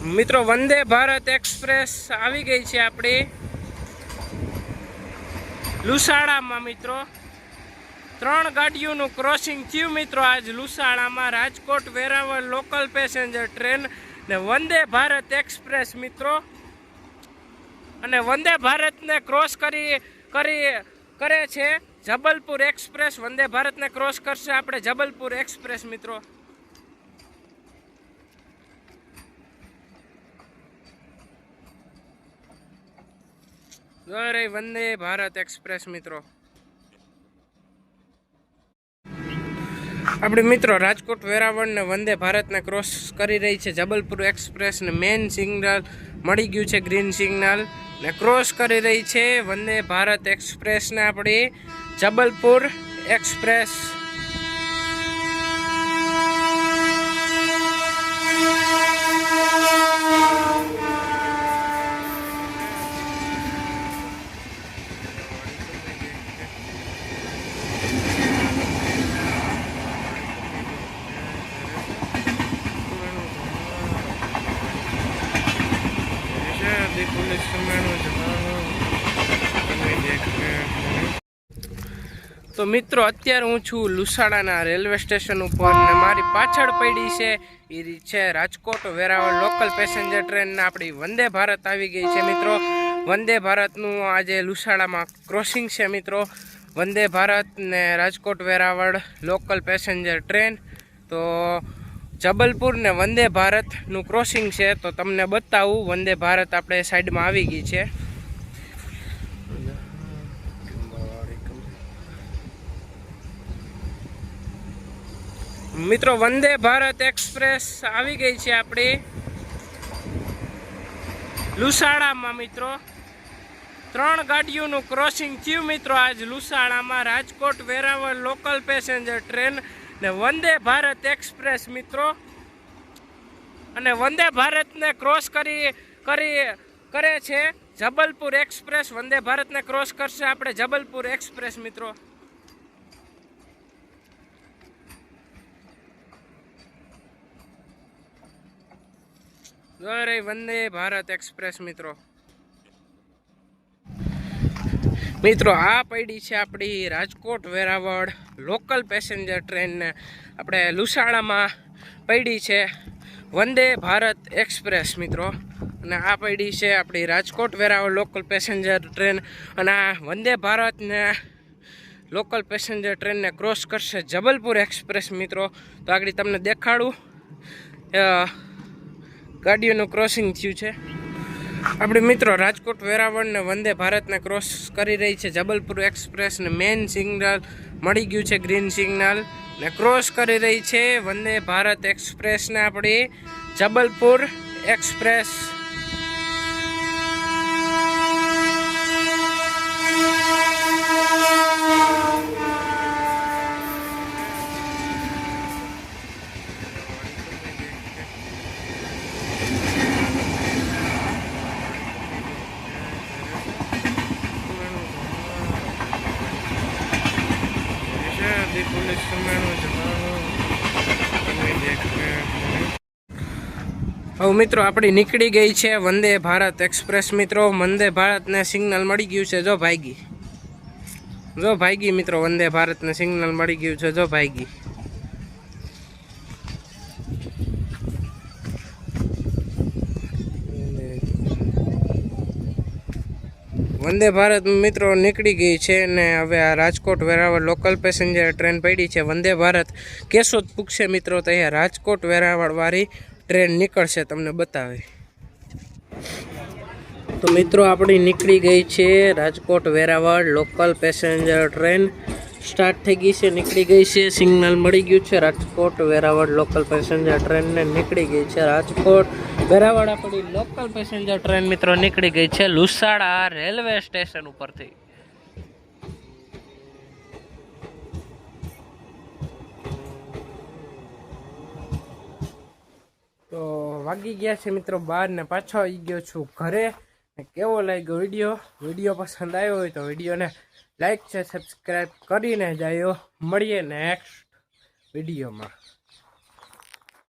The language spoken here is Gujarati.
મિત્રો વંદે ભારત એક્સપ્રેસ આવી ગઈ છે આપણી લુસાડામાં। મિત્રો 3 ગાડીઓનું ક્રોસિંગ થયું મિત્રો આજ લુસાડામાં। Rajkot Veraval local passenger train ને વંદે ભારત એક્સપ્રેસ મિત્રો, અને વંદે ભારતને ક્રોસ કરે છે જબલપુર એક્સપ્રેસ। વંદે ભારતને ક્રોસ કરશે આપણે જબલપુર એક્સપ્રેસ મિત્રો। જય વંદે ભારત એક્સપ્રેસ મિત્રો। આપણી મિત્રો રાજકોટ વેરાવળ ને વંદે ભારતને ક્રોસ કરી રહી છે જબલપુર એક્સપ્રેસ ને મેન સિગ્નલ મળી ગયું છે, ગ્રીન સિગ્નલ ને ક્રોસ કરી રહી છે વંદે ભારત એક્સપ્રેસ ને આપણી જબલપુર એક્સપ્રેસ। તો મિત્રો અત્યારે હું છું લુસાડાના રેલવે સ્ટેશન ઉપર ને મારી પાછળ પડી છે એ છે Rajkot Veraval local passenger train ને આપણી વંદે ભારત આવી ગઈ છે મિત્રો। વંદે ભારતનું આજે લુસાડામાં ક્રોસિંગ છે મિત્રો, વંદે ભારત ને Rajkot Veraval local passenger train. તો જબલપુર ને વંદે ભારતનું ક્રોસિંગ છે, તો તમને બતાવું વંદે ભારત આપણે સાઈડમાં આવી ગઈ છે। મિત્રો વંદે ભારત એક્સપ્રેસ આવી ગઈ છે આપણી લુસાડામાં મિત્રો। 3 ગાડીઓનું ક્રોસિંગ થયું મિત્રો આજ લુસાડામાં। Rajkot Veraval local passenger train ને વંદે ભારત એક્સપ્રેસ મિત્રો, અને વંદે ભારતને ક્રોસ કરે છે જબલપુર એક્સપ્રેસ। વંદે ભારતને ક્રોસ કરશે આપણે જબલપુર એક્સપ્રેસ મિત્રો। જય વંદે ભારત એક્સપ્રેસ મિત્રો। મિત્રો આ પડી છે આપણી Rajkot Veraval local passenger train ને આપણે લુસાડામાં પડી છે વંદે ભારત એક્સપ્રેસ મિત્રો, અને આ પડી છે આપણી Rajkot Veraval local passenger train, અને આ વંદે ભારતને લોકલ પેસેન્જર ટ્રેનને ક્રોસ કરશે જબલપુર એક્સપ્રેસ મિત્રો। તો આગળ તમને દેખાડું ગાડીઓનું ક્રોસિંગ થયું છે। આપણી મિત્રો રાજકોટ વેરાવળ ને વંદે ભારતને ક્રોસ કરી રહી છે જબલપુર એક્સપ્રેસ ને મેન સિગ્નલ મળી ગયું છે, ગ્રીન સિગ્નલ ને ક્રોસ કરી રહી છે વંદે ભારત એક્સપ્રેસ ને આપણી જબલપુર એક્સપ્રેસ। હવે મિત્રો આપણી નીકળી ગઈ છે વંદે ભારત એક્સપ્રેસ મિત્રો। વંદે ભારતને સિગ્નલ મળી ગયું છે, જો ભાઈગી મિત્રો વંદે ભારતને સિગ્નલ મળી ગયું છે, જો ભાઈગી। વંદે ભારત મિત્રો નીકળી ગઈ છે ને હવે આ Rajkot Veraval local passenger train પડી છે વંદે ભારત કેશોદ પૂગશે મિત્રો, તો અહીંયા રાજકોટ વેરાવળ વાળી ટ્રેન નીકળશે, તમને બતાવે। તો મિત્રો આપણી નીકળી ગઈ છે Rajkot Veraval local passenger train, start થઈ ગઈ છે, નીકળી ગઈ છે, સિગ્નલ મળી ગયું છે રાજકોટ વેરાવળ લોકલ પેસેન્જર ટ્રેનને નીકળી ગઈ છે રાજકોટ વેરાવળ આપણી લોકલ પેસેન્જર ટ્રેન મિત્રો નીકળી ગઈ છે લુસાડા રેલવે સ્ટેશન ઉપરથી। તો વાગી ગયા છે મિત્રો 12 ને પાછો આવી ગયો છું ઘરે। કેવો લાગ્યો વિડીયો પસંદ આવ્યો હોય તો વિડીયોને લાઈક છે સબસ્ક્રાઈબ કરીને જાયો। મળીએ નેક્સ્ટ વિડીયોમાં।